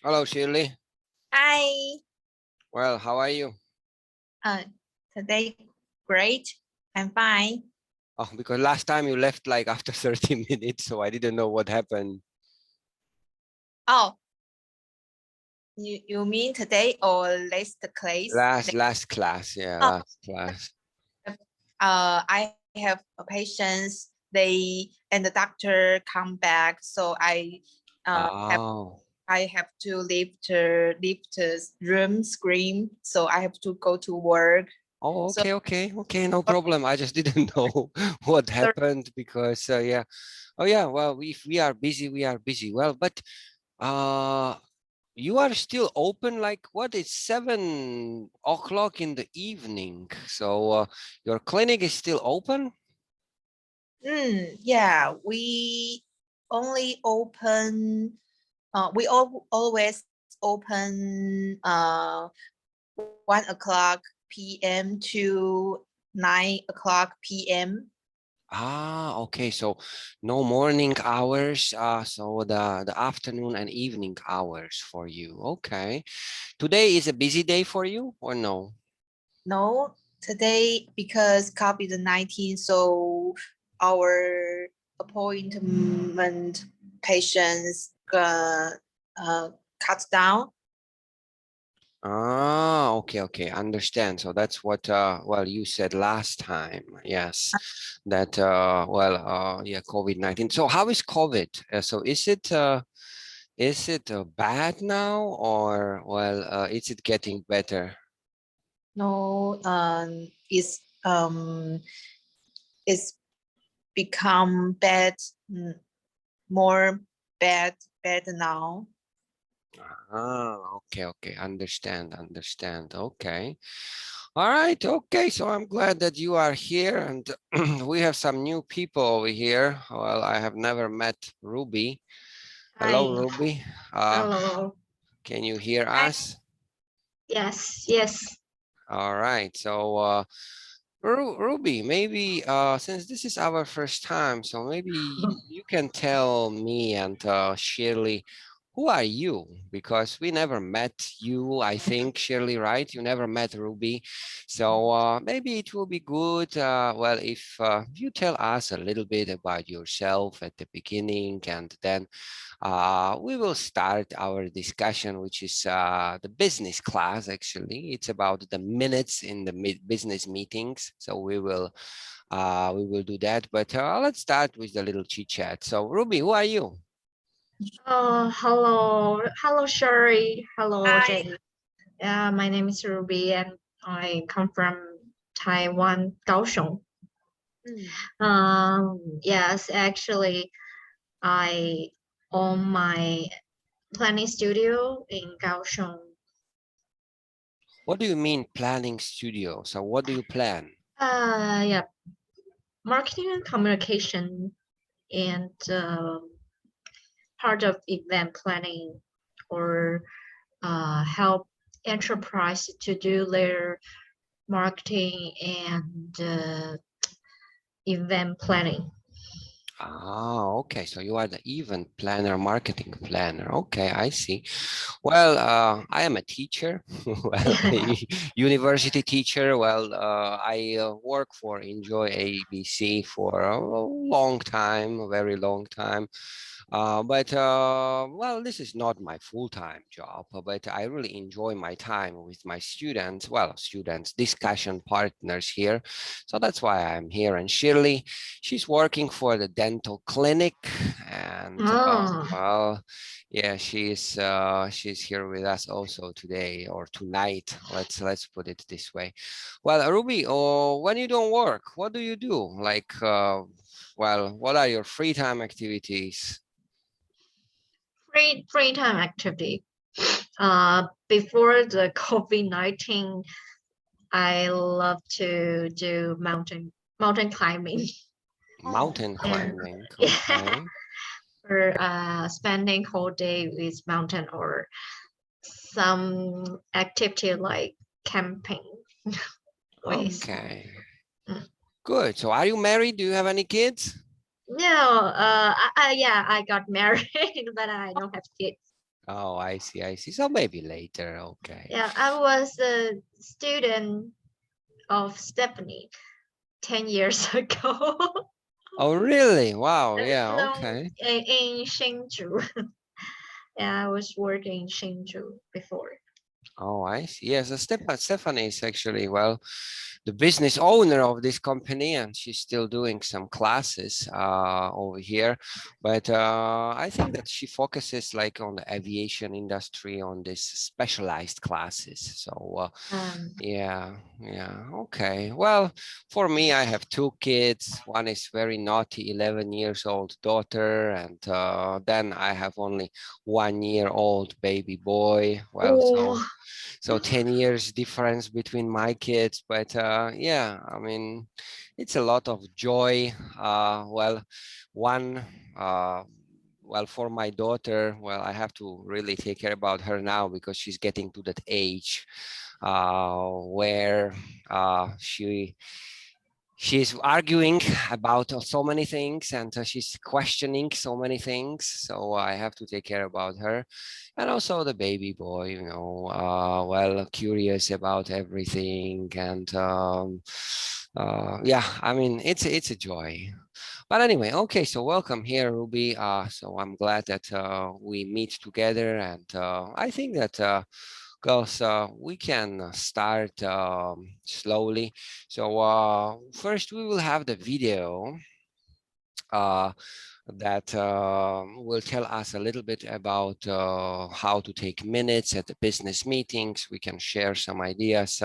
Hello, Shirley. Hi. Well, how are you? Uh, Today, great. I'm fine. Oh, because last time you left like after 30 minutes, so I didn't know what happened. Oh, you mean today or last class? Last class, yeah, Oh, last class. I have a patients. They and the doctor come back, so uh have Oh, I have to leave the room scream. So I have to go to work. oh, So okay, no problem. I just didn't know what happened because, yeah. Oh, yeah. Well, if we are busy, we are busy. Well, but uh, you are still open. Like what? It's 7 o'clock in the evening. So your clinic is still open? yeah, we only open. We always open 1 o'clock p.m. to 9 o'clock p.m. Okay. So no morning hours. So the afternoon and evening hours for you. Okay. Today is a busy day for you or no? No, today because COVID-19, so our appointment patients cut down. Okay, understand. So that's what well you said last time. Yes, that yeah, COVID-19. So how is COVID? So is it bad now or well is it getting better? No, it's become bad, mm, more bad now. Okay, understand. Okay. All right, okay. So I'm glad that you are here and we have some new people over here. Well, I have never met Ruby. Hello, Hi. Ruby. Uh, Hello. can you hear Hi. us? Yes. All right. So Ruby, maybe since this is our first time, so maybe you can tell me and Shirley, who are you? Because we never met you, I think, Shirley, right? You never met Ruby. So maybe it will be good, well, if you tell us a little bit about yourself at the beginning, and then we will start our discussion, which is the business class. Actually, it's about the minutes in the business meetings. So we will do that. But let's start with the little chit chat. So Ruby, who are you? Hello, Sherry. Hello, Hi. Jay. My name is Ruby, and I come from Taiwan, Kaohsiung. Mm. Yes, actually, I own my planning studio in Kaohsiung. What do you mean planning studio? So what do you plan? Yeah, marketing and communication, and part of event planning, or help enterprise to do their marketing and event planning. Okay. So you are the event planner, marketing planner. Okay, I see. Well, I am a teacher, well, a university teacher. Well, I work for Enjoy ABC for a long time, a very long time. But well, this is not my full-time job, but I really enjoy my time with my students, well, students, discussion partners here. So that's why I'm here. And Shirley, she's working for the dental clinic, and Oh, well, yeah, she's here with us also today or tonight. Let's put it this way. Well, Ruby, oh, when you don't work, what do you do? Like, well, what are your free time activities? free time activity. Before the COVID-19, I love to do mountain climbing. Oh, Mountain And climbing, yeah, okay. for spending whole day with mountain, or some activity like camping ways. Okay, Mm. good. So are you married? Do you have any kids? No, yeah, I got married, but I don't have kids. Oh, I see, I see. So maybe later, okay. Yeah, I was a student of Stephanie 10 years ago. Oh, really? Wow, yeah, No, okay. in Hsinchu. Yeah, I was working in Hsinchu before. Oh, I see. Yes, Stephanie is actually, well, the business owner of this company, and she's still doing some classes over here. But I think that she focuses like on the aviation industry, on this specialized classes. So yeah, yeah, okay. Well, for me, I have two kids. One is very naughty, 11 years old daughter, and then I have only 1 year old baby boy. Well, Oh, so 10 years difference between my kids, but yeah, I mean, it's a lot of joy. Well, one, uh, well, for my daughter, well, I have to really take care about her now because she's getting to that age where she's arguing about so many things, and she's questioning so many things, so I have to take care about her. And also the baby boy, you know, well, curious about everything. And yeah, I mean, it's a joy. But anyway, okay, so welcome here, Ruby. So I'm glad that we meet together, and I think that girls, we can start slowly. So first we will have the video uh, that will tell us a little bit about how to take minutes at the business meetings. We can share some ideas,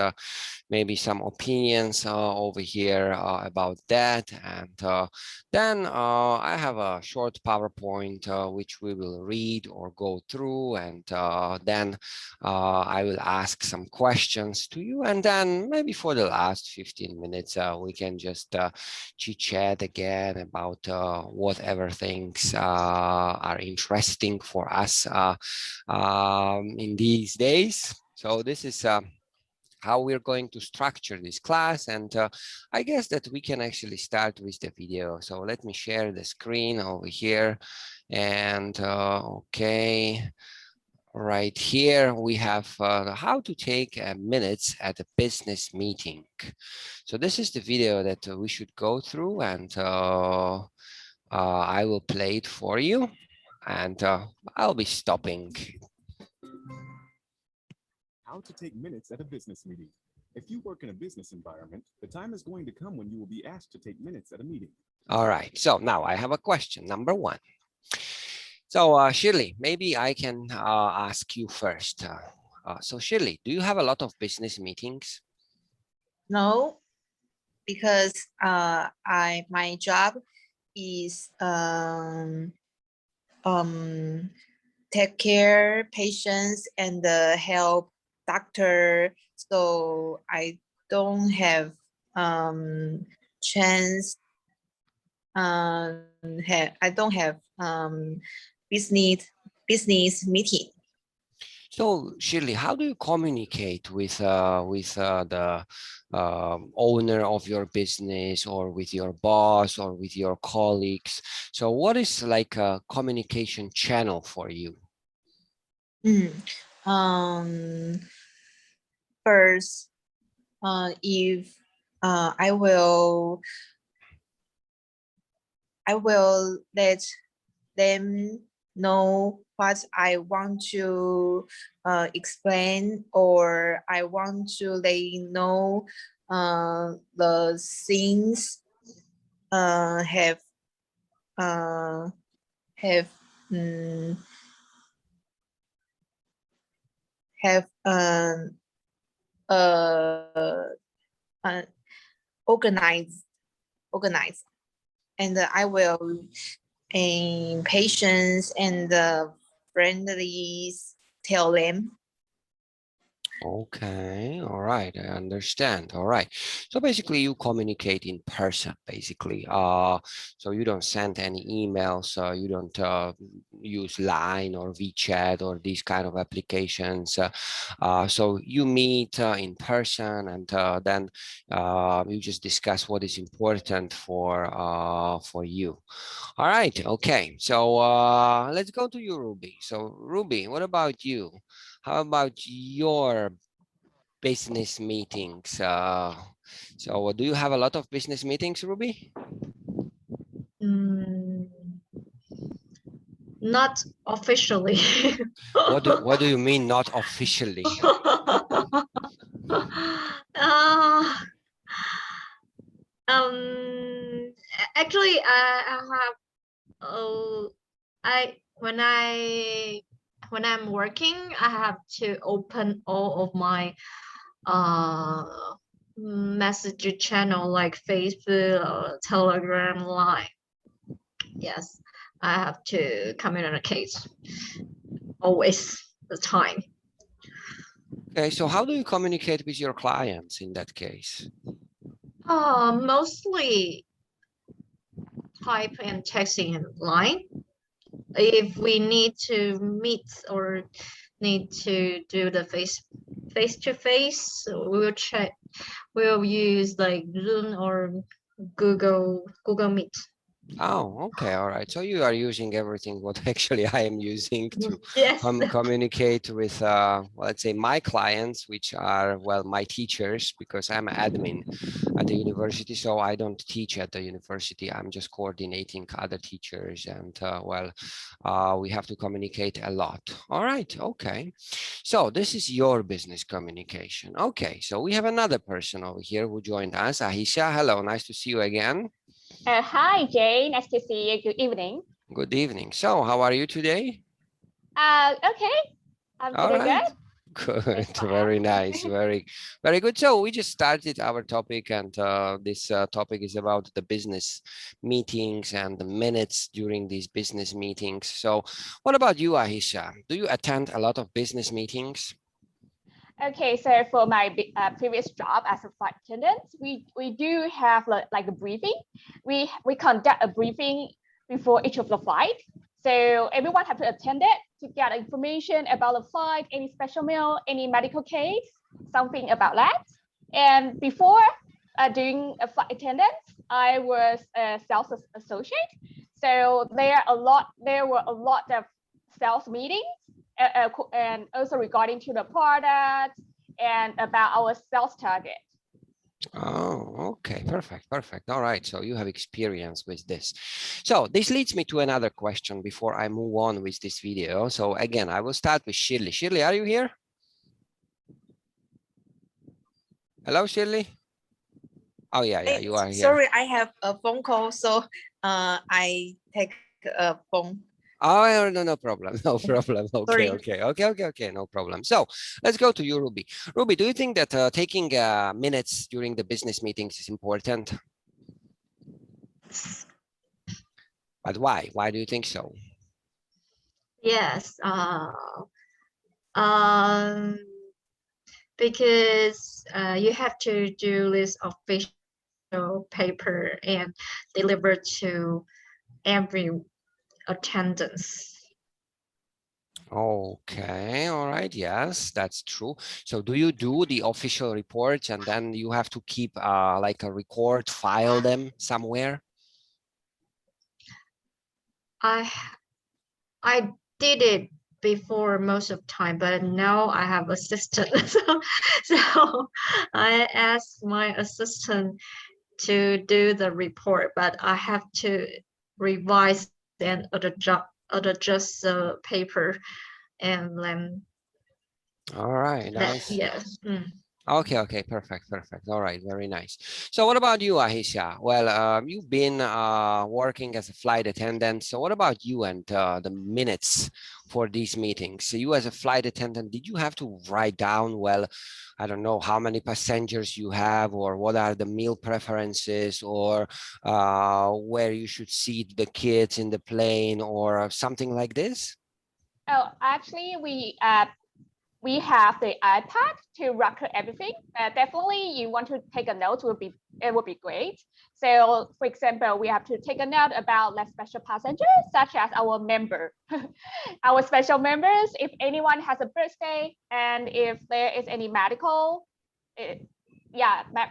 maybe some opinions over here about that. And then I have a short PowerPoint which we will read or go through, and then I will ask some questions to you, and then maybe for the last 15 minutes we can just chit chat again about whatever things are interesting for us in these days. So this is how we're going to structure this class. And I guess that we can actually start with the video. So let me share the screen over here. And okay, right here we have how to take minutes at a business meeting. So this is the video that we should go through, and I will play it for you, and I'll be stopping. How to take minutes at a business meeting. If you work in a business environment, the time is going to come when you will be asked to take minutes at a meeting. All right, so now I have a question, number one. So Shirley, maybe I can ask you first. So Shirley, do you have a lot of business meetings? No, because my job is take care patients and help doctor. So I don't have chance. I don't have business meeting. So Shirley, how do you communicate with the owner of your business, or with your boss, or with your colleagues? So what is like a communication channel for you? First, if I will let them know what I want to explain, or I want to let know the things have organized, and I will in patience and friendly tell them. Okay, all right, I understand. All right. So basically you communicate in person, basically. So you don't send any emails, you don't use Line or WeChat or these kind of applications. So you meet in person and then you just discuss what is important for you. All right, okay. So let's go to you, Ruby. So Ruby, what about you? How about your business meetings? So do you have a lot of business meetings, Ruby? Mm, not officially. What do you mean not officially? uh, actually, I have I when I'm working, I have to open all of my uh message channel like Facebook or Telegram, Line. Yes, I have to communicate always the time. Okay, so how do you communicate with your clients in that case? Mostly type and texting in Line. If we need to meet or need to do the face to face, we'll check. We'll use like Zoom or Google Meet. Oh, okay, all right. So you are using everything what actually I am using to Yes. communicate with, well, let's say my clients, which are, well, my teachers, because I'm an admin at the university. So I don't teach at the university. I'm just coordinating other teachers and, we have to communicate a lot. All right, okay. So this is your business communication. Okay, so we have another person over here who joined us, Ahisha. Hello, nice to see you again. Hi, Jay. Nice to see you. Good evening. Good evening. So how are you today? Okay. I'm All doing right. good. Good. Thanks for Very asking. nice. Very good. So we just started our topic, and this topic is about the business meetings and the minutes during these business meetings. So what about you, Ahisha? Do you attend a lot of business meetings? Okay, so for my previous job as a flight attendant, we do have like a briefing. We conduct a briefing before each of the flight. So everyone have to attend it to get information about the flight, any special meal, any medical case, something about that. And before doing a flight attendant, I was a sales associate. So there were a lot of sales meetings and also regarding to the product and about our sales target. Oh, okay, perfect, perfect. All right, so you have experience with this. So this leads me to another question before I move on with this video. So again, I will start with Shirley. Shirley, are you here? Hello, Shirley? Oh, yeah, you are here. Sorry, I have a phone call, so I take a phone. Oh, no problem. No problem. Sorry. Okay. No problem. So let's go to you, Ruby. Ruby, do you think that taking minutes during the business meetings is important? But why? Why do you think so? Yes. Because you have to do this official paper and deliver to every attendance. Okay, all right. Yes, that's true. So do you do the official reports and then you have to keep like a record, file them somewhere? I did it before most of time, but now I have assistant. So I asked my assistant to do the report, but I have to revise and adjust the paper and then All right, nice. yes. Okay, perfect. All right, very nice. So what about you, Ahisha? Well, you've been working as a flight attendant. So what about you and the minutes for these meetings? So you as a flight attendant, did you have to write down, well, I don't know how many passengers you have or what are the meal preferences or where you should seat the kids in the plane or something like this? Oh, actually, we we have the iPad to record everything. Definitely, you want to take a note, it would be great. So, for example, we have to take a note about like special passengers, such as our member, our special members. If anyone has a birthday, and if there is any medical,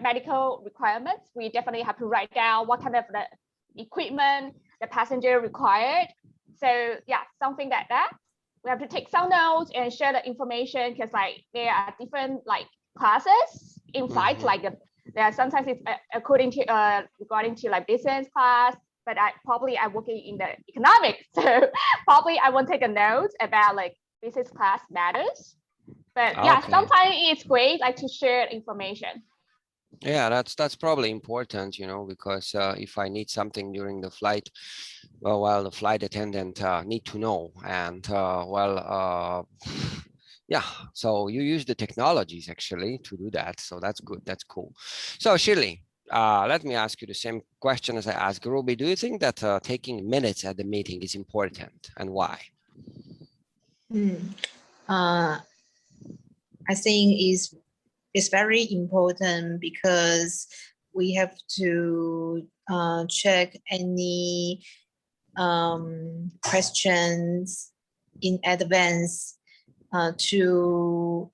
medical requirements, we definitely have to write down what kind of the equipment the passenger required. So yeah, something like that. We have to take some notes and share the information because like there are different like classes in flights. Like there are sometimes it's according to regarding to like business class, but I'm working in the economics, so probably I won't take a note about like business class matters. But yeah, sometimes it's great like to share information. Yeah, that's probably important, you know, because if I need something during the flight, well, the flight attendant need to know. And yeah, so you use the technologies actually to do that. So that's good. That's cool. So Shirley, let me ask you the same question as I asked Ruby. Do you think that taking minutes at the meeting is important, and why? I think it's very important because we have to check any questions in advance to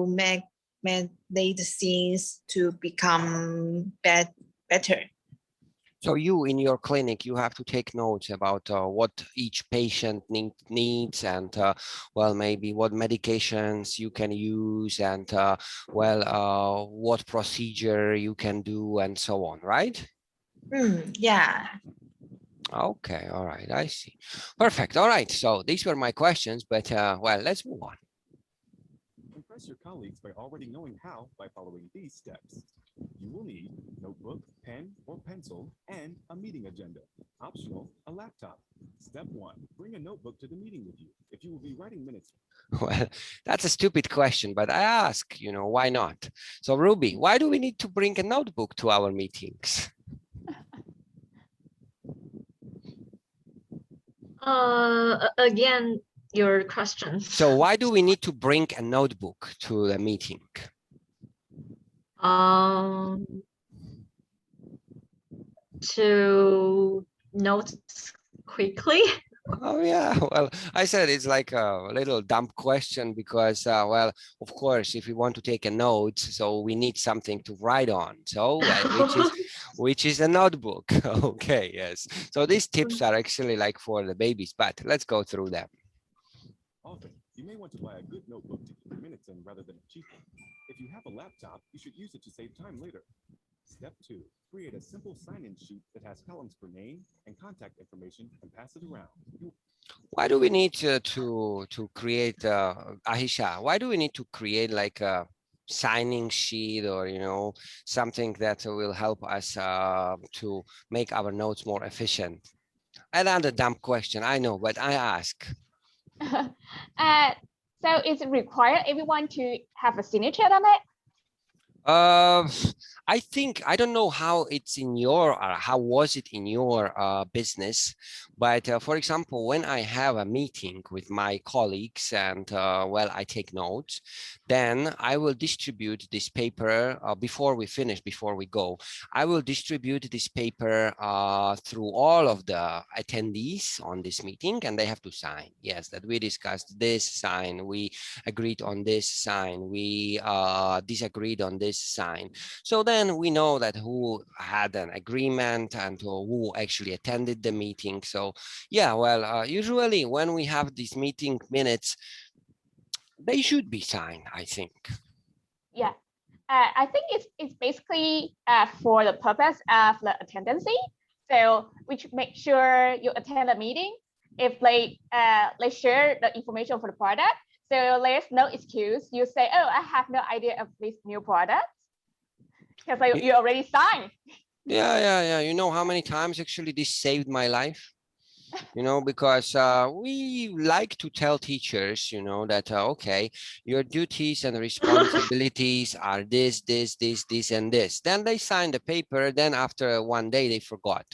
make the things to become better. So you in your clinic, you have to take notes about what each patient needs and well, maybe what medications you can use and what procedure you can do and so on, right? Yeah. Okay, all right, I see. Perfect. All right, so these were my questions, but well, let's move on. Impress your colleagues by already knowing how by following these steps. You will need notebook, pen or pencil, and a meeting agenda. Optional, a laptop. Step 1, bring a notebook to the meeting with you. If you will be writing minutes. Well, that's a stupid question, but I ask, you know, why not? So Ruby, why do we need to bring a notebook to our meetings? Again, your question. So why do we need to bring a notebook to the meeting? To note quickly. Oh yeah, well, I said it's like a little dumb question because, well, of course, if we want to take a note, so we need something to write on. So which is a notebook. Okay, yes. So these tips are actually like for the babies, but let's go through them. Often, you may want to buy a good notebook to keep minutes in rather than a cheap one. If you have a laptop, you should use it to save time later. Step 2, create a simple sign-in sheet that has columns for name and contact information and pass it around. Why do we need to create, Ahisha, why do we need to create like a signing sheet or, you know, something that will help us to make our notes more efficient? Another dumb question, I know, but I ask. So is it required everyone to have a signature on it? I think, I don't know how it's in your, how was it in your business, but for example, when I have a meeting with my colleagues and well, I take notes, then I will distribute this paper before we finish, before we go. I will distribute this paper through all of the attendees on this meeting, and they have to sign. Yes, that we discussed this, sign, we agreed on this, sign, we disagreed on this, sign. So then we know that who had an agreement and who actually attended the meeting. So yeah, well, usually when we have these meeting minutes, they should be signed, I think. Yeah, I think it's basically for the purpose of the attendance. So which make sure you attend a meeting if they share the information for the product. So there's no excuse. You say, oh, I have no idea of this new product because you already signed. Yeah. You know how many times actually this saved my life? You know, because we like to tell teachers, you know, that, okay, your duties and responsibilities are this, and this. Then they sign the paper. Then after one day, they forgot.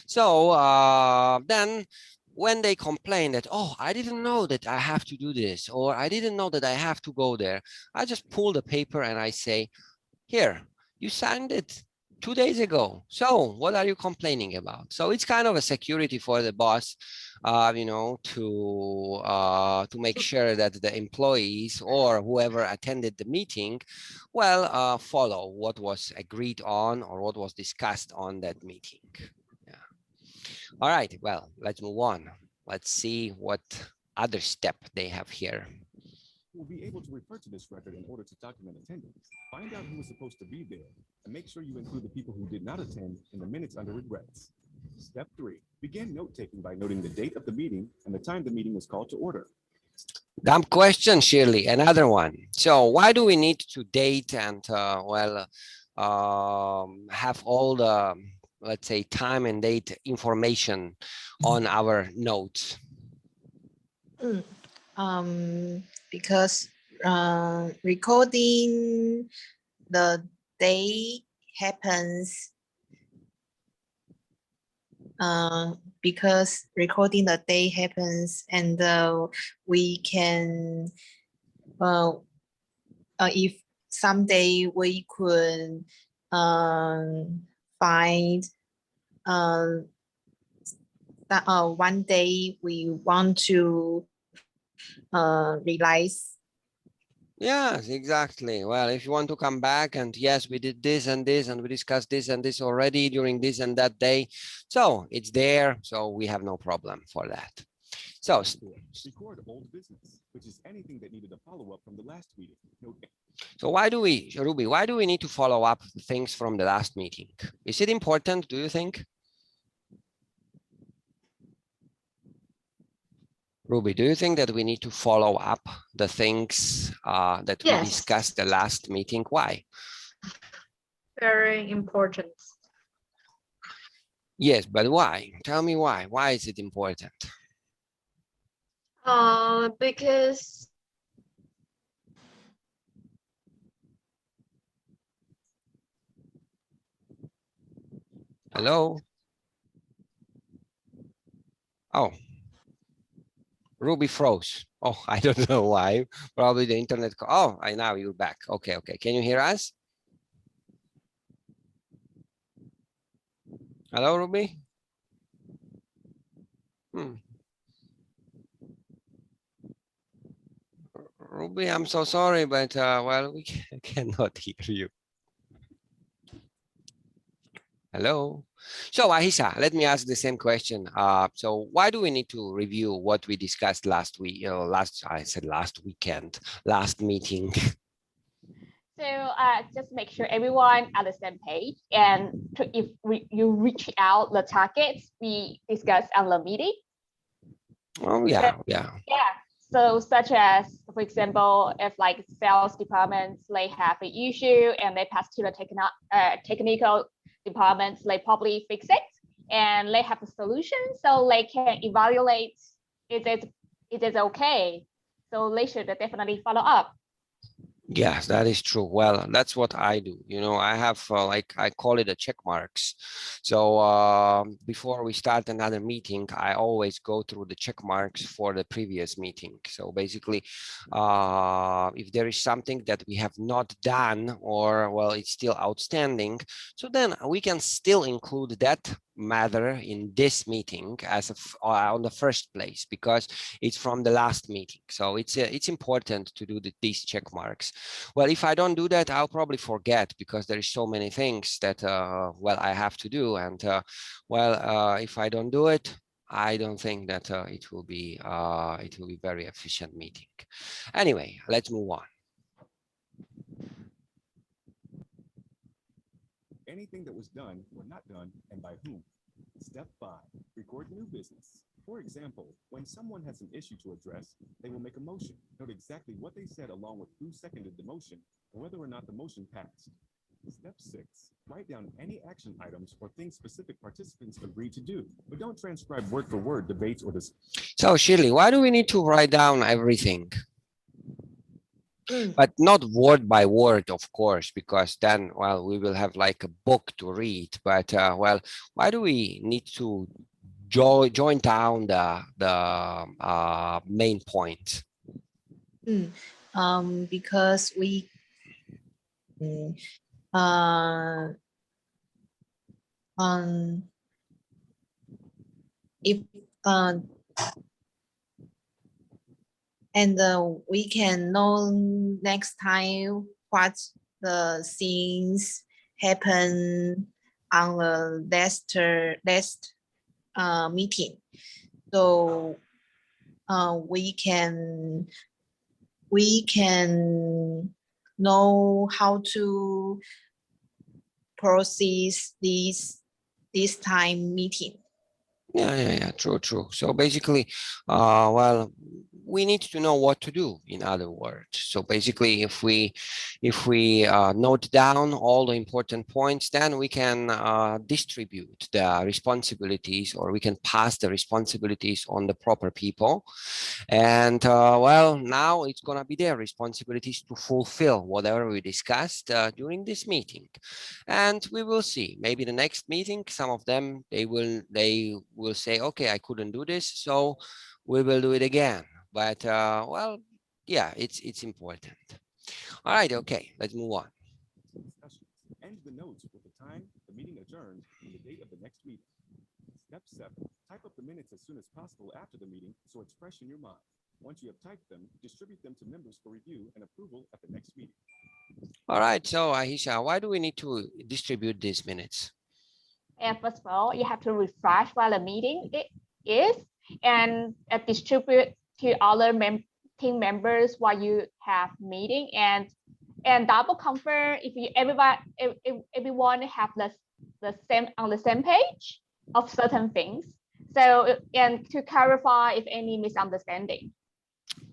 So then when they complain that, oh, I didn't know that I have to do this, or I didn't know that I have to go there, I just pull the paper and I say, here, you signed it 2 days ago. So what are you complaining about? So it's kind of a security for the boss, to make sure that the employees or whoever attended the meeting, well, follow what was agreed on or what was discussed on that meeting. Yeah. All right, well, let's move on. Let's see what other step they have here. You will be able to refer to this record in order to document attendance. Find out who was supposed to be there, and make sure you include the people who did not attend in the minutes under regrets. Step 3, begin note-taking by noting the date of the meeting and the time the meeting was called to order. Dumb question, Shirley, another one. So why do we need to date and, have all the, let's say, time and date information on our notes? Because recording the day happens because recording the day happens, and we can if someday we could find that one day we want to realize. Yes, exactly. Well, if you want to come back and yes, we did this and this, and we discussed this and this already during this and that day. So it's there. So we have no problem for that. So record old business, which is anything that needed a follow-up from the last meeting. So why do we, Ruby, why do we need to follow up things from the last meeting? Is it important, do you think? Ruby, do you think that we need to follow up the things that we discussed the last meeting? Why? Very important. Yes, but why? Tell me why. Why is it important? Because hello? Oh. Ruby froze. Oh, I don't know why. Probably the internet. Oh, now you're back. Okay, okay. Can you hear us? Hello, Ruby? Ruby, I'm so sorry, but well, we cannot hear you. Hello. So Ahisa, let me ask the same question. So why do we need to review what we discussed last week? I said last weekend, last meeting. So just make sure everyone on the same page, and if you reach out the targets we discussed on the meeting. Oh yeah, yeah. Yeah. So such as, for example, if like sales departments, they have an issue and they pass to the technical departments, they probably fix it and they have a solution, so they can evaluate it is okay. So they should definitely follow up. Yes, that is true. Well, that's what I do. I have like I call it a check marks. So before we start another meeting, I always go through the check marks for the previous meeting. So basically, if there is something that we have not done, or well, it's still outstanding, so then we can still include that matter in this meeting as on the first place, because it's from the last meeting. So it's important to do these check marks. Well, if I don't do that, I'll probably forget, because there is so many things that well, I have to do, and if I don't do it, I don't think that it will be very efficient meeting. Anyway, let's move on. Anything that was done or not done, and by whom. Step 5, record new business. For example, when someone has an issue to address, they will make a motion. Note exactly what they said along with who seconded the motion and whether or not the motion passed. Step 6, write down any action items or things specific participants agreed to do, but don't transcribe word for word debates or this. So Shirley, why do we need to write down everything? but not word by word, of course, because then, well, we will have like a book to read. But well, why do we need to join down the main point? Because we if and we can know next time what the things happen on the next meeting. So we can know how to process this time meeting. Yeah, true. So basically, well, we need to know what to do, in other words. So basically, if we note down all the important points, then we can distribute the responsibilities, or we can pass the responsibilities on the proper people. And well, now it's gonna be their responsibilities to fulfill whatever we discussed during this meeting. And we will see, maybe the next meeting, some of them, they will say, okay, I couldn't do this, so we will do it again. But well, yeah, it's important. All right, okay, let's move on. Discussions. End the notes with the time, the meeting adjourned, and the date of the next meeting. Step 7. Type up the minutes as soon as possible after the meeting so it's fresh in your mind. Once you have typed them, distribute them to members for review and approval at the next meeting. All right, so Ahisha, why do we need to distribute these minutes? And first of all, you have to refresh while the meeting is, and distribute to other team members while you have meeting, and double confirm if everyone have the same on the same page of certain things. So, and to clarify if any misunderstanding.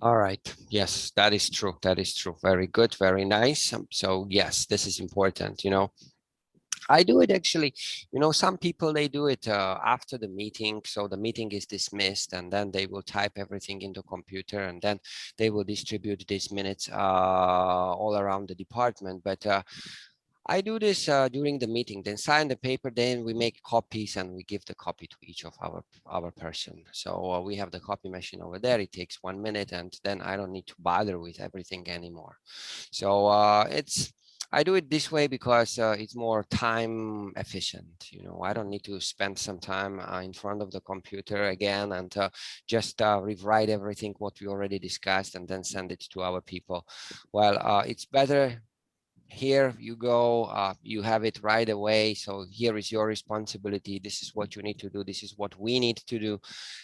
All right. Yes, that is true. That is true. Very good. Very nice. So yes, this is important. I do it actually, some people, they do it after the meeting. So the meeting is dismissed, and then they will type everything into computer, and then they will distribute these minutes all around the department. But I do this during the meeting, then sign the paper, then we make copies and we give the copy to each of our person. So we have the copy machine over there. It takes 1 minute, and then I don't need to bother with everything anymore. So I do it this way because it's more time efficient. I don't need to spend some time in front of the computer again and just rewrite everything what we already discussed and then send it to our people. Well, it's better. Here you go, you have it right away. So here is your responsibility. This is what you need to do. This is what we need to do.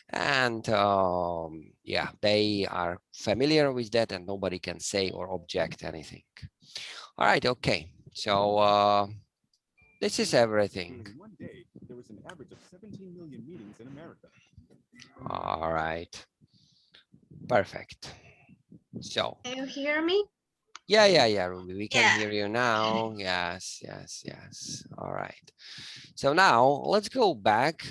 And yeah, they are familiar with that, and nobody can say or object anything. All right, okay. So this is everything. In one day, there was an average of 17 million meetings in America. All right. Perfect. So. Can you hear me? Yeah, Ruby, we can hear you now. Yes. All right. So now let's go back.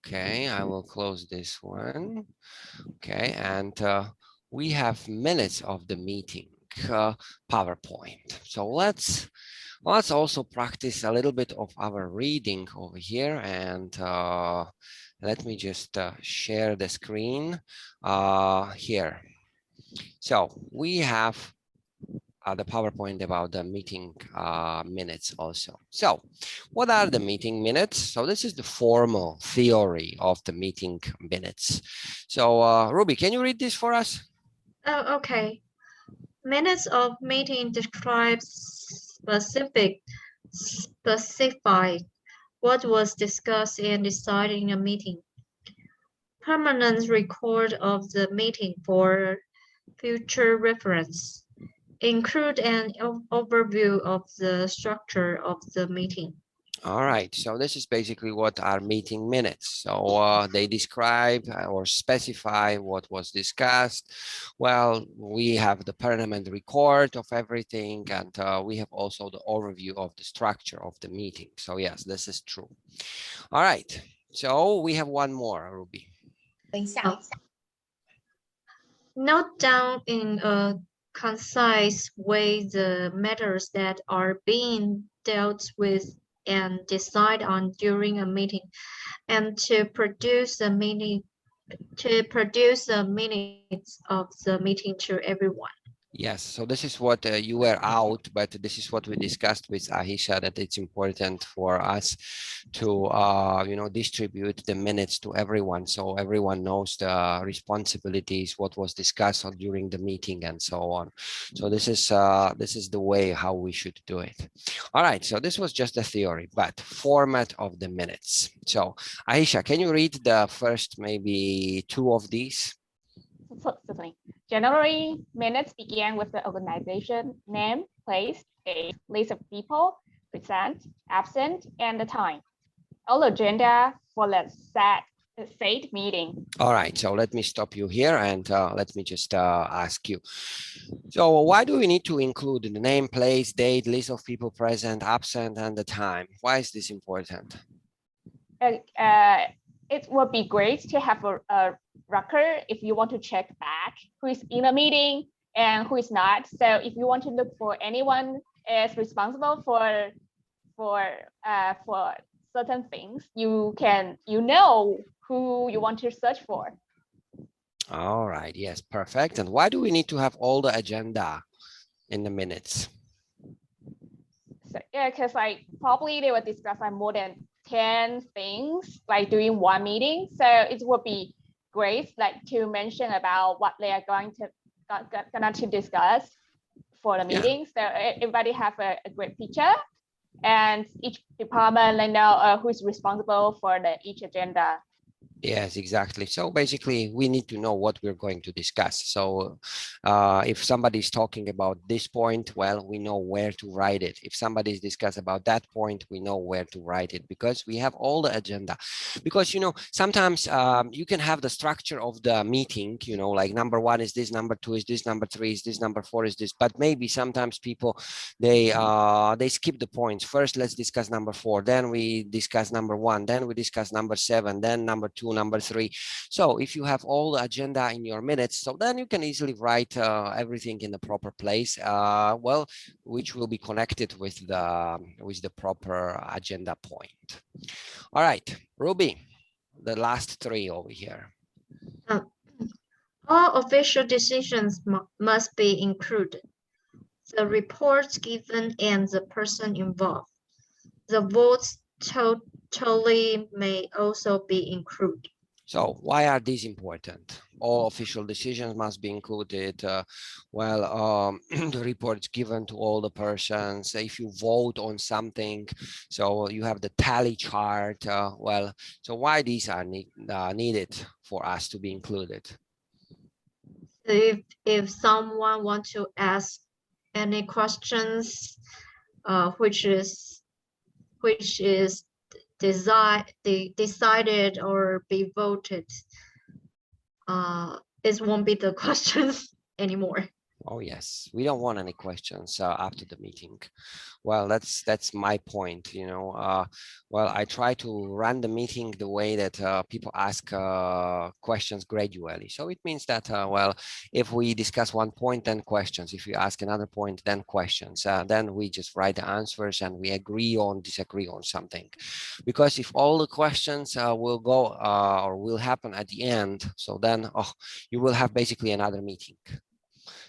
Okay, I will close this one. Okay, and we have minutes of the meeting, PowerPoint. So let's also practice a little bit of our reading over here, and let me just share the screen here. So we have the PowerPoint about the meeting minutes also. So what are the meeting minutes? So this is the formal theory of the meeting minutes. So Ruby, can you read this for us? Oh, okay. Minutes of meeting describes specify what was discussed and decided in a meeting. Permanent record of the meeting for future reference. Include an overview of the structure of the meeting. All right, so this is basically what are meeting minutes. So they describe or specify what was discussed. Well, we have the permanent record of everything, and we have also the overview of the structure of the meeting. So yes, this is true. All right, so we have one more, Ruby.等一下， Note down in a concise way the matters that are being dealt with and decide on during a meeting, and to produce a minutes of the meeting to everyone. Yes, so this is what you were out, but this is what we discussed with Ahisha, that it's important for us to, distribute the minutes to everyone, so everyone knows the responsibilities, what was discussed during the meeting, and so on. So this is the way how we should do it. All right, so this was just the theory, but format of the minutes. So Ahisha, can you read the first maybe 2 of these? Certainly. Generally, minutes began with the organization name, place, date, list of people, present, absent, and the time. All agenda for the state meeting. All right, so let me stop you here and let me just ask you. So why do we need to include the name, place, date, list of people present, absent, and the time? Why is this important? It would be great to have a record if you want to check back who is in a meeting and who is not. So if you want to look for anyone is responsible for certain things, you know who you want to search for. All right, yes, perfect. And why do we need to have all the agenda in the minutes? So, yeah, because probably they will discuss more than 10 things during one meeting. So it would be great to mention about what they are going to discuss for the meeting. So everybody have a great picture, and each department know who's responsible for each agenda. Yes, exactly. So basically, we need to know what we're going to discuss. So if somebody's talking about this point, well, we know where to write it. If somebody's discuss about that point, we know where to write it, because we have all the agenda. Because, sometimes you can have the structure of the meeting, like number 1 is this, number 2 is this, number 3 is this, number 4 is this. But maybe sometimes people, they skip the points. First, let's discuss number 4. Then we discuss number 1. Then we discuss number 7. Then number 2. Number 3. So if you have all the agenda in your minutes, so then you can easily write everything in the proper place, which will be connected with the proper agenda point. All right, Ruby, the last 3 over here. All official decisions must be included. The reports given and the person involved. The votes totally may also be included. So why are these important? All official decisions must be included. The reports given to all the persons. If you vote on something, so you have the tally chart. So why these are needed for us to be included? If someone wants to ask any questions, which is decided or be voted, it won't be the questions anymore. Oh yes, we don't want any questions after the meeting. Well, that's my point. I try to run the meeting the way that people ask questions gradually. So it means that if we discuss one point, then questions. If you ask another point, then questions. Then we just write the answers and we disagree on something. Because if all the questions will go or will happen at the end, so then you will have basically another meeting.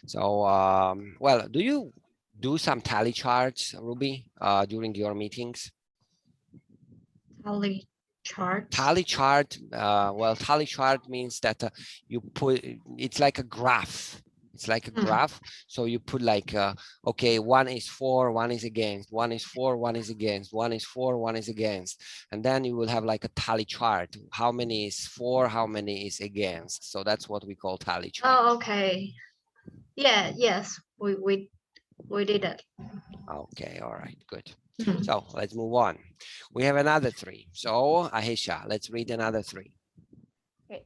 So, do you do some tally charts, Ruby, during your meetings? Tally chart? Tally chart, tally chart means that you put, it's like a graph. It's like a graph. So you put okay, 1 is for, 1 is against, 1 is for, 1 is against, 1 is for, 1 is against. And then you will have a tally chart. How many is for, how many is against. So that's what we call tally chart. Oh, okay. Yeah, yes, we did it. Okay, all right, good. So let's move on. We have another 3. So Ahisha, let's read another 3. Okay.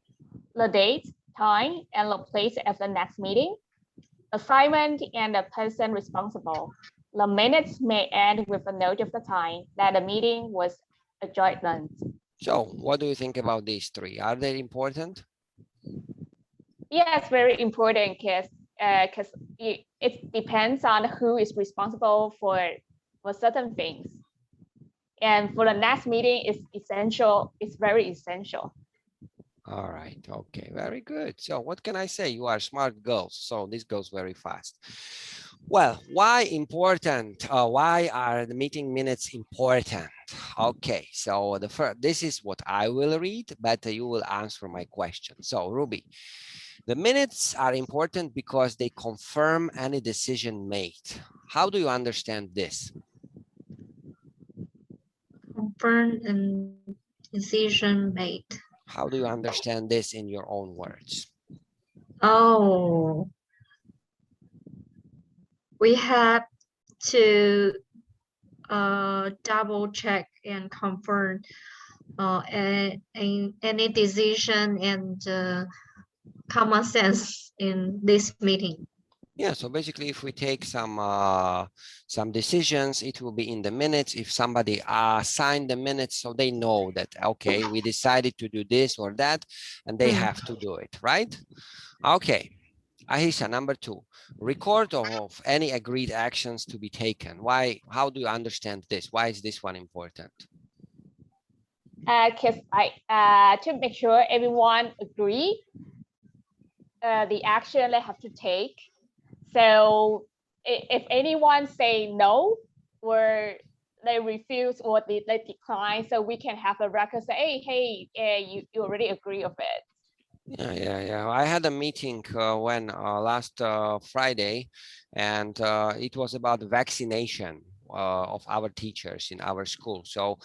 The date, time, and the place of the next meeting. Assignment and the person responsible. The minutes may end with a note of the time that the meeting was adjourned. So what do you think about these 3? Are they important? Yes, very important, because because it depends on who is responsible for certain things. And for the next meeting, it's essential. It's very essential. All right. Okay. Very good. So what can I say? You are smart girls. So this goes very fast. Well, why important? Why are the meeting minutes important? Okay. So the first, this is what I will read, but you will answer my question. So Ruby, the minutes are important because they confirm any decision made. How do you understand this? Confirm and decision made. How do you understand this in your own words? Oh, we have to double check and confirm any decision and common sense in this meeting. Yeah, so basically, if we take some decisions, it will be in the minutes. If somebody signed the minutes, so they know that, okay, we decided to do this or that, and they have to do it, right? Okay. Ahisha, number 2, record of any agreed actions to be taken. Why? How do you understand this? Why is this one important? Because to make sure everyone agree the action they have to take. So if anyone say no, or they refuse or they decline, so we can have a record say, hey, you already agree of it. Yeah. I had a meeting when last Friday, and it was about vaccination of our teachers in our school. So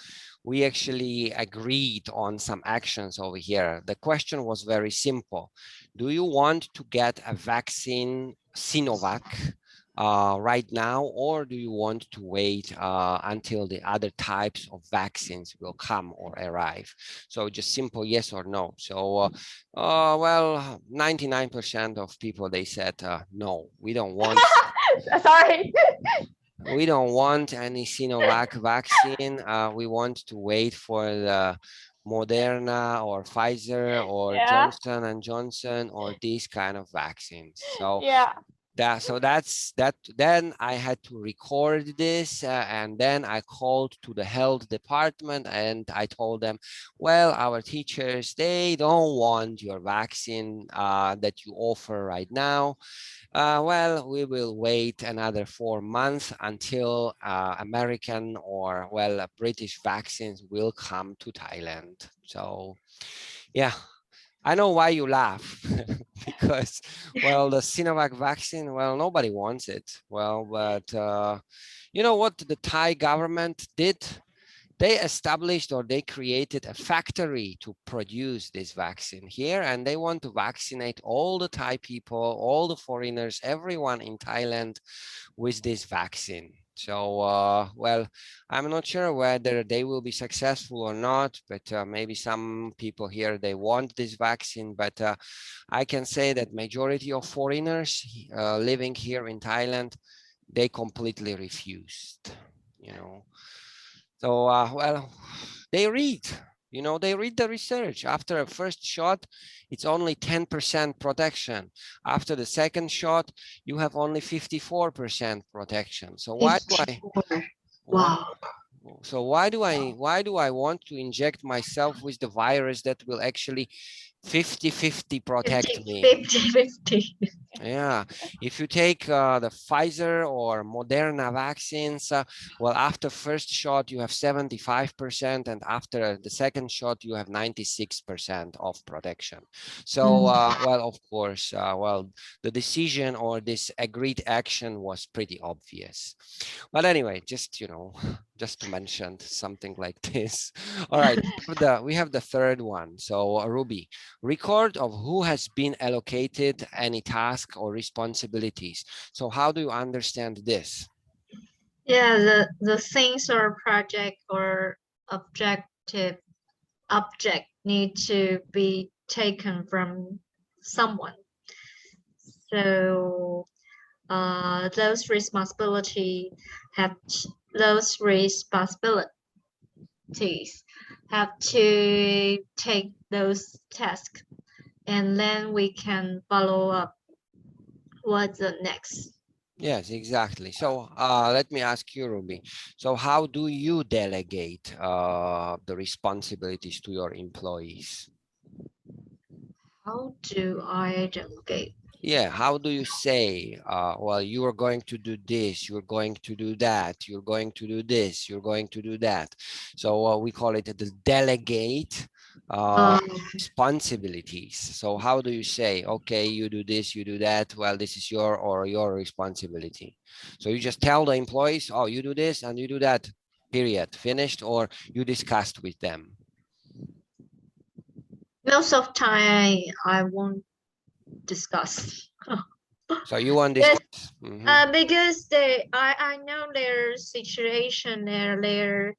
we actually agreed on some actions over here. The question was very simple. Do you want to get a vaccine, Sinovac, right now, or do you want to wait until the other types of vaccines will come or arrive? So just simple yes or no. So well, 99% of people, they said no, we don't want. Sorry. We don't want any Sinovac vaccine. We want to wait for the Moderna or Pfizer or Johnson and Johnson or these kind of vaccines. So yeah. that's that. Then I had to record this, and then I called to the health department and I told them, well, our teachers, they don't want your vaccine that you offer right now. Well, we will wait another 4 months until American or, well, British vaccines will come to Thailand. So yeah, I know why you laugh. Because, well, the Sinovac vaccine, well, nobody wants it. Well, but you know what the Thai government did? They established, or they created, a factory to produce this vaccine here, and they want to vaccinate all the Thai people, all the foreigners, everyone in Thailand with this vaccine. So, well, I'm not sure whether they will be successful or not, but maybe some people here, they want this vaccine, but I can say that majority of foreigners living here in Thailand, they completely refused, you know. So, well, they read, they read the research. After a first shot, it's only 10% protection. After the second shot, you have only 54% protection. So why do I? Wow. So why do I want to inject myself with the virus that will actually 50-50 protect me? 50-50. Yeah, if you take the Pfizer or Moderna vaccines, well, after first shot, you have 75%, and after the second shot, you have 96% of protection. So, well, of course, well, the decision or this agreed action was pretty obvious. But anyway, just, just to mention something like this. All right, we have the third one. So, Ruby, record of who has been allocated any task or responsibilities. So how do you understand this? Yeah, the things or project or object need to be taken from someone. So those responsibilities have to take those tasks, and then we can follow up what's the next? Yes, exactly. So let me ask you, Ruby. So how do you delegate the responsibilities to your employees? How do I delegate? Yeah, how do you say, well, you are going to do this, you're going to do that, you're going to do this, you're going to do that. So we call it the delegate Um, responsibilities. So how do you say, okay, you do this, you do that, well, this is your responsibility. So you just tell the employees, oh, you do this and you do that, period, finished, or you discussed with them. Most of time I won't discuss. So you want Yes, discuss. Mhm. because I know their situation, their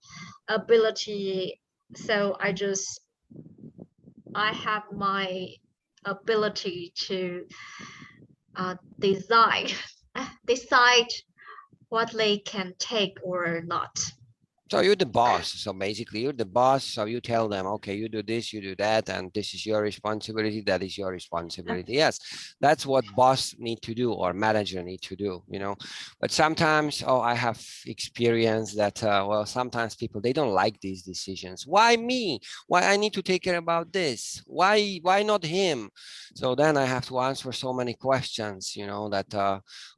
ability. So I have my ability to decide decide what they can take or not. So you're the boss. So basically you're the boss. So you tell them, okay, you do this, you do that, and this is your responsibility. That is your responsibility. Yes, that's what boss need to do or manager need to do, you know. But sometimes, oh, I have experienced that, well, sometimes people, they don't like these decisions. Why me? Why I need to take care about this? Why not him? So then I have to answer so many questions, you know, that,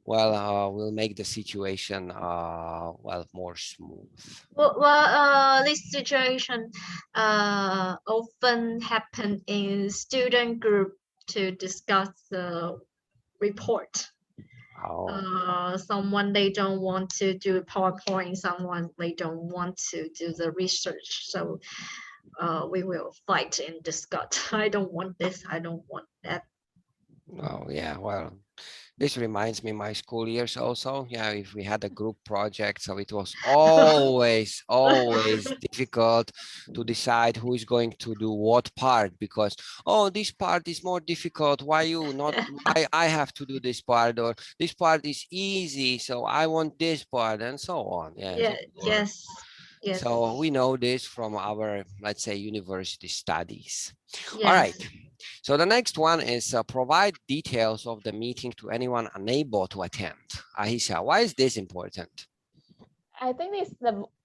will make the situation, well, more smooth. This situation often happen in student group to discuss the report. Oh, Someone they don't want to do PowerPoint, someone they don't want to do the research. So we will fight and discuss. I don't want this. I don't want that. oh yeah, well, this reminds me my school years also. Yeah, if we had a group project, so it was always difficult to decide who is going to do what part because, oh, this part is more difficult. Why you not? Why I have to do this part or this part is easy, so I want this part and so on. Yes, Yeah. of course. Yes. So we know this from our, let's say, university studies. All Yes. right. So the next one is provide details of the meeting to anyone unable to attend. Aisha, why is this important? I think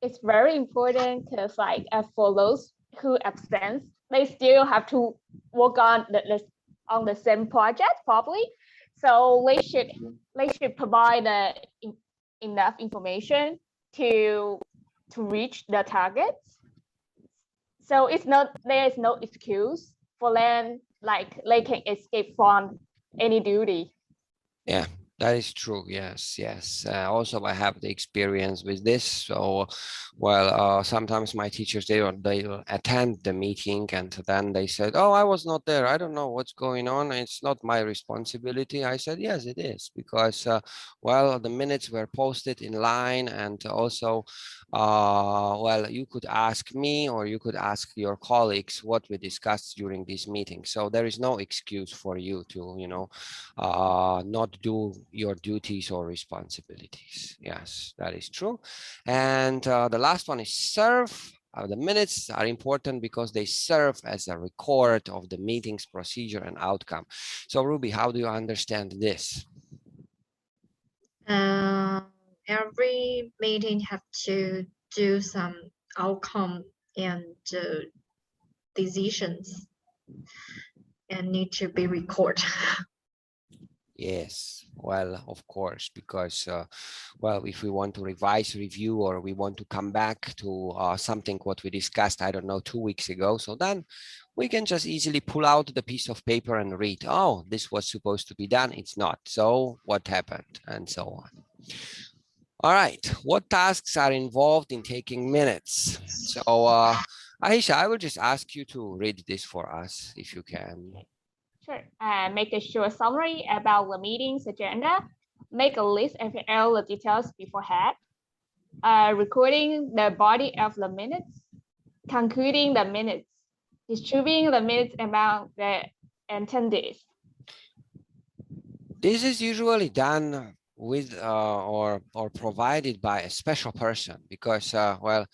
it's very important because like for those who absent, they still have to work on the same project probably. So they should provide enough information to reach the targets. So there is no excuse for them like they can escape from any duty. Yeah, that is true. Yes, yes. Also, I have the experience with this. So, well, sometimes my teachers they will attend the meeting and then they said, "Oh, I was not there. I don't know what's going on. It's not my responsibility." I said, "Yes, it is because, well, the minutes were posted in line and also, well, you could ask me or you could ask your colleagues what we discussed during this meeting. So there is no excuse for you to, you know." Not do your duties or responsibilities. Yes, that is true. And the last one is serve. The minutes are important because they serve as a record of the meeting's procedure and outcome. So Ruby, how do you understand this? Every meeting have to do some outcome and decisions and need to be recorded. Yes, well, of course, because, well, if we want to revise, review, or we want to come back to something what we discussed, I don't know, 2 weeks ago, so then we can just easily pull out the piece of paper and read, oh, this was supposed to be done, it's not. So what happened? And so on. All right, what tasks are involved in taking minutes? So, Aisha, I will just ask you to read this for us, if you can. Sure. Make a short summary about the meeting's agenda. Make a list of all the details beforehand. Recording the body of the minutes. Concluding the minutes. Distributing the minutes among the attendees. This is usually done with or provided by a special person because, well,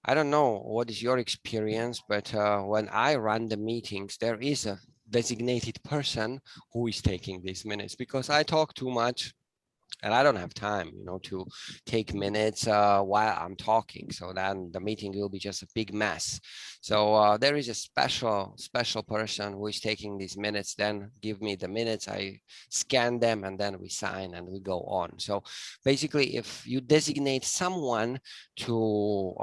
I don't know what is your experience, but when I run the meetings, there is a designated person who is taking these minutes, because I talk too much and I don't have time, to take minutes while I'm talking. So then the meeting will be just a big mess. So there is a special person who is taking these minutes, then give me the minutes, I scan them, and then we sign and we go on. So basically, if you designate someone to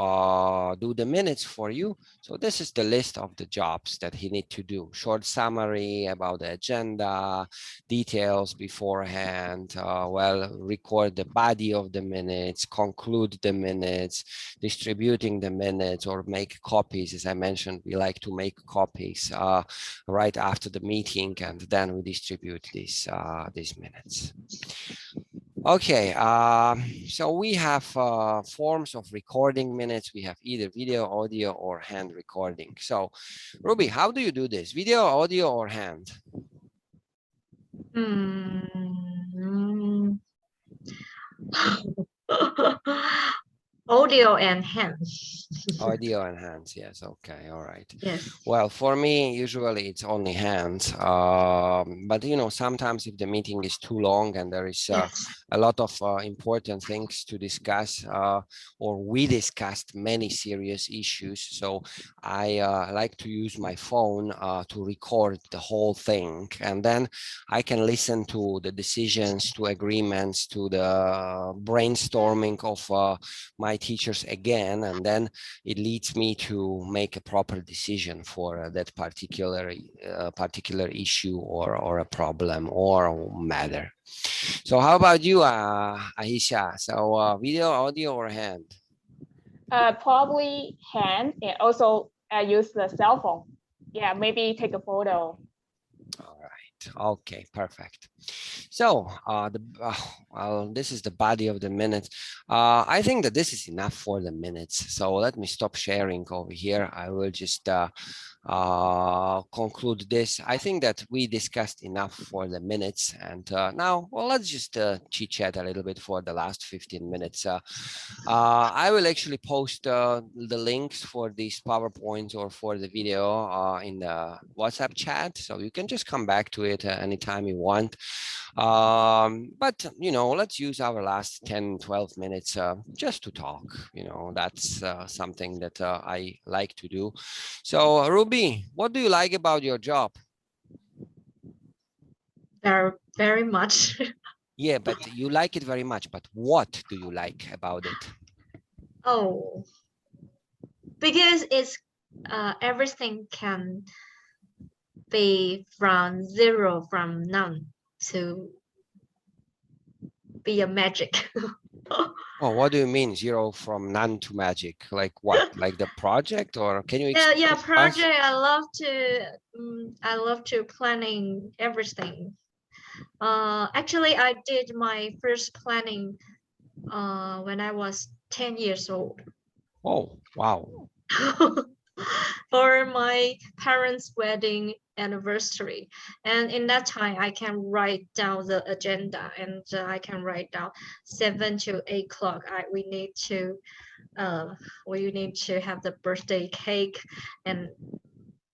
do the minutes for you, so this is the list of the jobs that he need to do. Short summary about the agenda, details beforehand, record the body of the minutes, conclude the minutes, distributing the minutes, or make copies. As I mentioned, we like to make copies right after the meeting, and then we distribute these minutes. Okay, so we have forms of recording minutes. We have either video, audio, or hand recording. So Ruby, how do you do this? Video, audio, or hand? Audio and hands. Audio and hands, yes. Okay, all right. Yes. Well, for me, usually it's only hands. But sometimes if the meeting is too long and there is Yes. a lot of important things to discuss, or we discussed many serious issues, so I like to use my phone to record the whole thing, and then I can listen to the decisions, to agreements, to the brainstorming of my teachers again, and then it leads me to make a proper decision for that particular issue or a problem or matter. So how about you, Aisha? So video, audio, or hand? Probably hand, and also use the cell phone. Yeah, maybe take a photo. All right. Okay, perfect. So this is the body of the minutes. I think that this is enough for the minutes. So let me stop sharing over here. I will just conclude this. I think that we discussed enough for the minutes, and now, well, let's just chit chat a little bit for the last 15 minutes. I will actually post the links for these PowerPoints or for the video in the WhatsApp chat, so you can just come back to it anytime you want. But let's use our last 10-12 minutes just to talk. That's something that I like to do. So Ruby, what do you like about your job? Very much. Yeah, but you like it very much, but what do you like about it? Oh, because it's everything can be from zero, from none to be a magic. Oh, what do you mean zero from none to magic? Like what? Like the project, or can you Yeah, explain to us? project. I love to planning everything. Actually, I did my first planning when I was 10 years old. Oh, wow. For my parents' wedding anniversary, and in that time I can write down the agenda, and I can write down 7 to 8 o'clock we need to have the birthday cake, and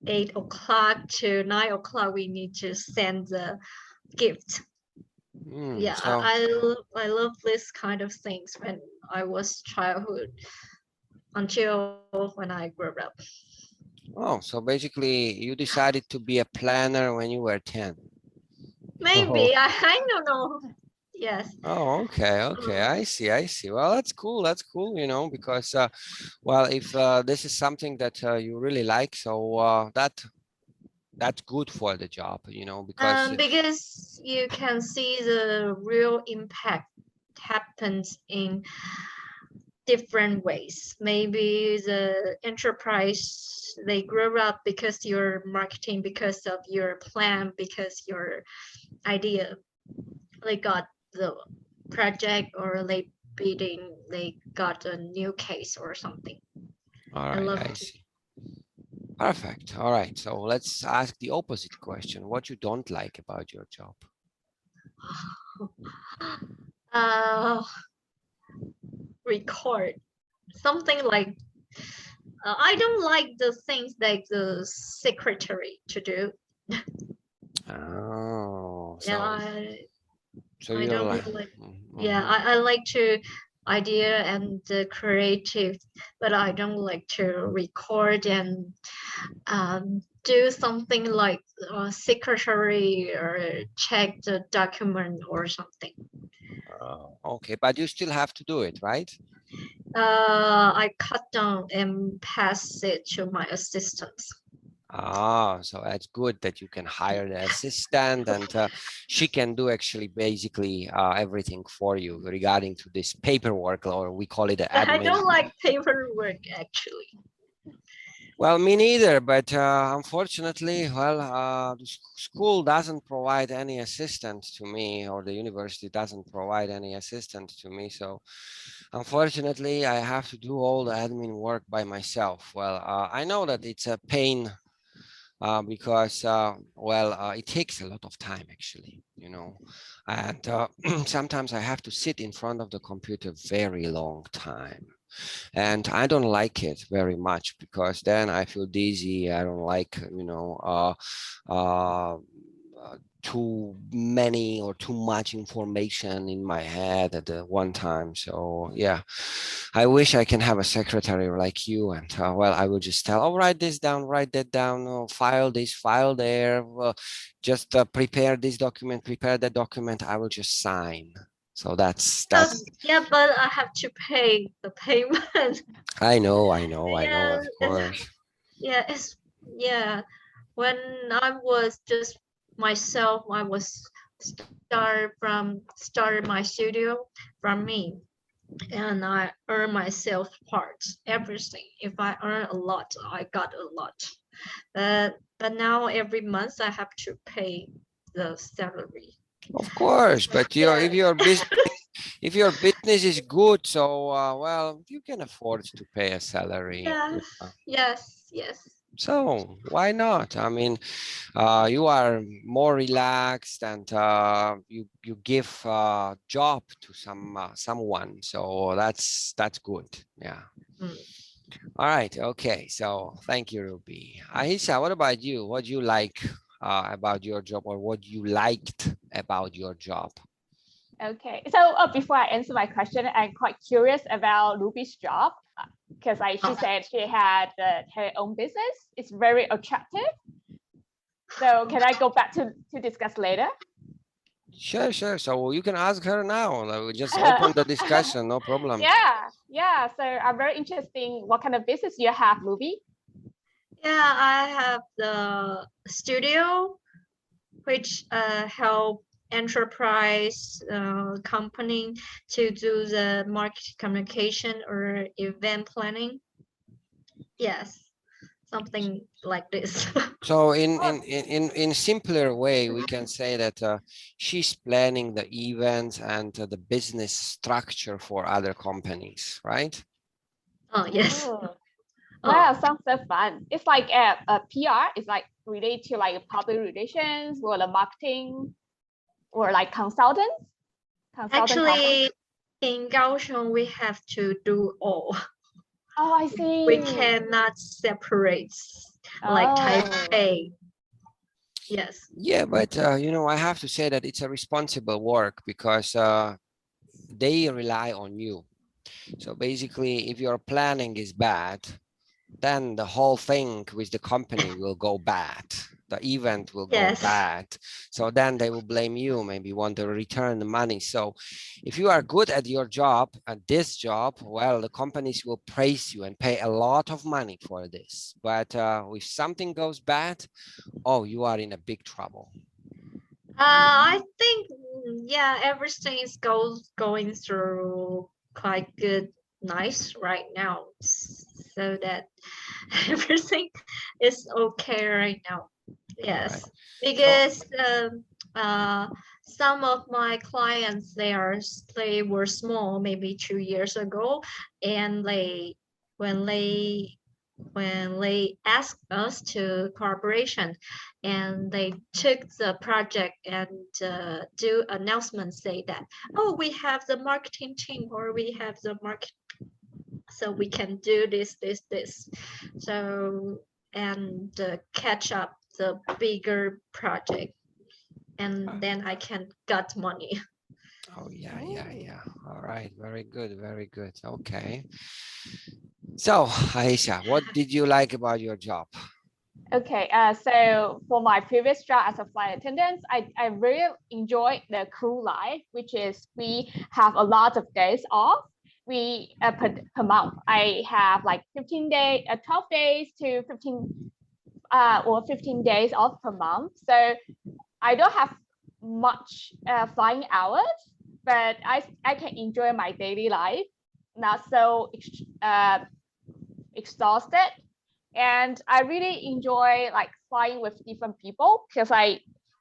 8 o'clock to 9 o'clock we need to send the gift. Yeah, So, I love this kind of things when I was childhood until when I grew up. oh, so basically you decided to be a planner when you were 10. Maybe. I don't know. Yes. Oh, okay. I see. Well, that's cool. Because, well, if this is something that you really like, so that's good for the job, Because you can see the real impact happens in different ways. Maybe the enterprise, they grow up because your marketing, because of your plan, because your idea, they got the project, or they bidding, they got a new case or something. All I right, love I to. see. Perfect. All right. So let's ask the opposite question. What you don't like about your job? Record something like I don't like the things like the secretary to do. Oh, Yeah, so I you're don't like, like. mhm. Yeah, I like to idea and creative, but I don't like to record and do something like secretary or check the document or something. Oh, okay, but you still have to do it, right? I cut down and pass it to my assistants. Ah, so that's good that you can hire the assistant and she can do actually basically everything for you regarding to this paperwork, or we call it the I admin. don't like paperwork actually. Well, me neither, but unfortunately, well, the school doesn't provide any assistance to me, or the university doesn't provide any assistance to me. So unfortunately, I have to do all the admin work by myself. Well, I know that it's a pain because, well, it takes a lot of time actually, you know, and sometimes I have to sit in front of the computer very long time. And I don't like it very much because then I feel dizzy. I don't like, you know, too many or too much information in my head at the one time. So yeah, I wish I can have a secretary like you, and well, I will just tell, oh, write this down, write that down, oh, file this, file there, just prepare this document, prepare that document. I will just sign. So that's Yeah, but I have to pay the payment. I know, I know, I know, Yeah, of course. yeah, yeah. When I was just myself, I was started my studio from me, and I earn myself parts, everything. If I earn a lot, I got a lot. But now every month I have to pay the salary. Of course, but Yeah. if your business is good, so well, you can afford to pay a salary. Yes, yes, yes. So why not? I mean, you are more relaxed, and you give job to someone. So that's good. Yeah. Mm. All right. Okay. So thank you, Ruby. Ahisha, what about you? What do you like about your job, or what you liked about your job? Okay, so before I answer my question, I'm quite curious about Ruby's job because she said she had her own business. It's very attractive. So can I go back to discuss later? Sure, sure. So you can ask her now. We just open the discussion, no problem. Yeah. So I'm very interesting. What kind of business you have, Ruby? Yeah, I have the studio, which help enterprise company to do the market communication or event planning. Yes, something like this. So in simpler way, we can say that she's planning the events and the business structure for other companies, right? Oh, yes. Oh, Oh, wow, sounds so fun. It's like a PR. It's like related to like public relations or the marketing or like consultants. actually, in Kaohsiung, we have to do all. Oh, I see. We cannot separate like Taipei. Yes. Yeah, but you know, I have to say that it's a responsible work because they rely on you. So basically, if your planning is bad, then the whole thing with the company will go bad. The event will go Yes. bad. So then they will blame you, maybe want to return the money. So if you are good at your job, at this job, well, the companies will praise you and pay a lot of money for this. But if something goes bad, oh, you are in a big trouble. I think yeah, everything is going through quite good, nice right now, so that everything is okay right now. Yes, Right. because some of my clients they were small maybe 2 years ago, and when they asked us to cooperation, and they took the project and do announcements, say that, oh, we have the marketing team, or we have the market, so we can do this. So and catch up the bigger project, and then I can get money. Oh, yeah. All right, very good, very good. Okay. So, Aisha, what did you like about your job? Okay, so for my previous job as a flight attendant, I really enjoyed the crew life, which is we have a lot of days off. We per month, I have like 15 days, 12 days to 15 or 15 days off per month. So I don't have much flying hours, but I can enjoy my daily life, not so exhausted. And I really enjoy like flying with different people because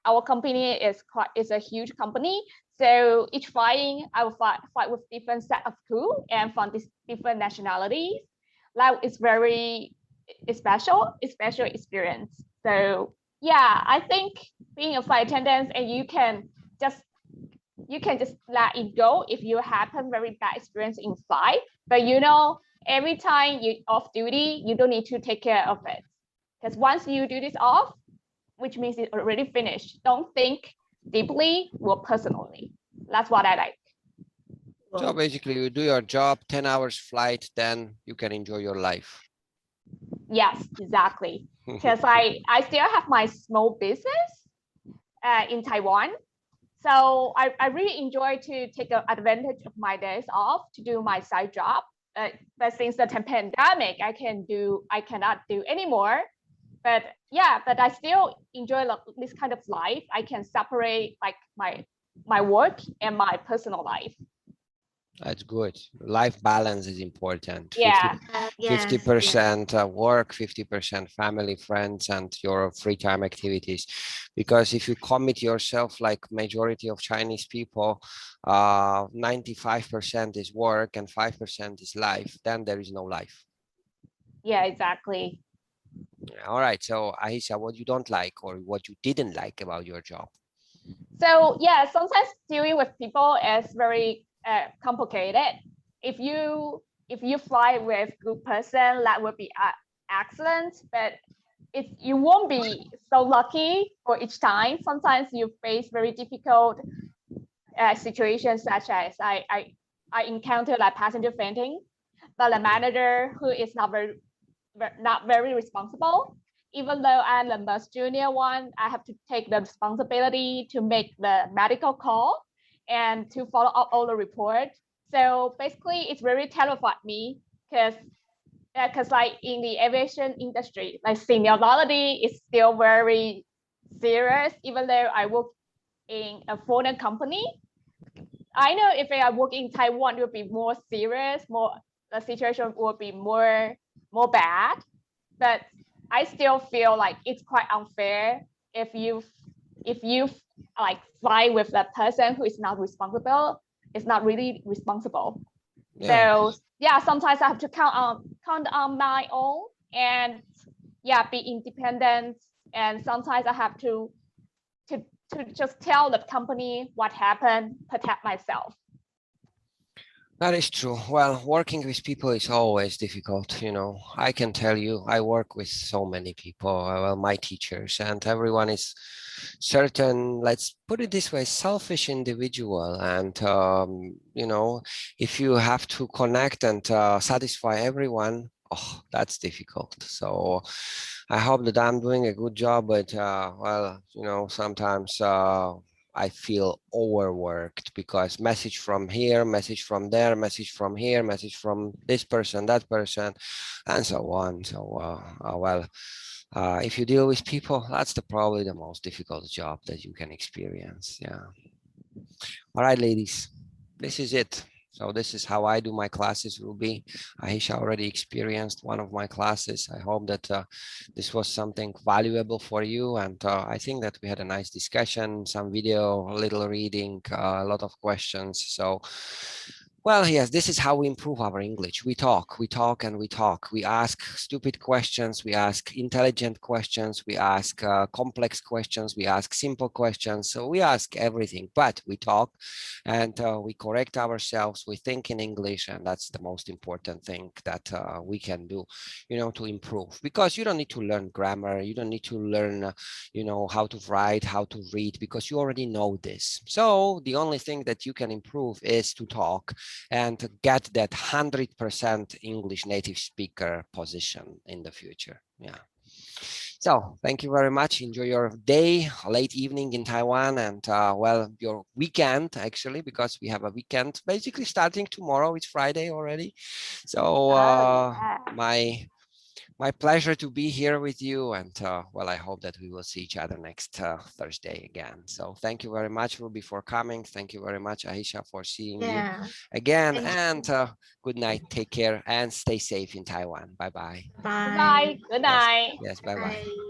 our company is a huge company. So each flying, I will fly with different set of crew and from different nationalities. That is very special experience. So yeah, I think being a flight attendant and you can just let it go if you happen very bad experience in flight. But you know, every time you off duty, you don't need to take care of it. Because once you do this off, which means it's already finished, don't think deeply or personally. That's what I like. So basically you do your job, 10 hours flight, then you can enjoy your life. Yes, exactly. Because I still have my small business in Taiwan. So I really enjoy to take advantage of my days off to do my side job. But since the pandemic, I cannot do anymore. But yeah, but I still enjoy this kind of life. I can separate like my work and my personal life. That's good. Life balance is important. Yeah. 50% work, 50% family, friends, and your free time activities. Because if you commit yourself like majority of Chinese people, 95% is work and 5% is life, then there is no life. Yeah, exactly. All right. So Aisha, what you don't like or what you didn't like about your job? So yeah, sometimes dealing with people is very complicated. If you fly with good person, that would be excellent. But you won't be so lucky for each time. Sometimes you face very difficult situations, such as I encountered like passenger fainting, but the manager who is not very responsible. Even though I'm the most junior one, I have to take the responsibility to make the medical call and to follow up all the reports. So basically, it's very terrified me because like in the aviation industry, like seniority is still very serious. Even though I work in a foreign company, I know if I work in Taiwan, it would be more serious. The situation would be more bad. But I still feel like it's quite unfair if you like fly with a person who is not responsible, is not really responsible. Yeah. So yeah, sometimes I have to count on my own and yeah, be independent. And sometimes I have to just tell the company what happened, protect myself. That is true. Well, working with people is always difficult. You know, I can tell you, I work with so many people, well, my teachers, and everyone is certain, let's put it this way, selfish individual. And, you know, if you have to connect and satisfy everyone, oh, that's difficult. So I hope that I'm doing a good job, but, well, you know, sometimes I feel overworked because message from here, message from there, message from here, message from this person, that person, and so on. So, well, if you deal with people, that's probably the most difficult job that you can experience. Yeah. All right, ladies, this is it. So this is how I do my classes, Ruby. Aisha already experienced one of my classes. I hope that this was something valuable for you. And I think that we had a nice discussion, some video, a little reading, a lot of questions. So Well, yes, this is how we improve our English. We talk, and we talk. We ask stupid questions. We ask intelligent questions. We ask complex questions. We ask simple questions. So we ask everything, but we talk and we correct ourselves. We think in English, and that's the most important thing that we can do, to improve. Because you don't need to learn grammar. You don't need to learn, how to write, how to read, because you already know this. So the only thing that you can improve is to talk and to get that 100% English native speaker position in the future. Yeah. So thank you very much. Enjoy your day, late evening in Taiwan, and well, your weekend actually, because we have a weekend basically starting tomorrow. It's Friday already. So my pleasure to be here with you, and well, I hope that we will see each other next Thursday again. So thank you very much, Ruby, for coming. Thank you very much, Aisha, for seeing you again. Thank And good night, take care, and stay safe in Taiwan. Bye-bye. Bye. Bye. Good Yes, night. yes, bye-bye. Bye.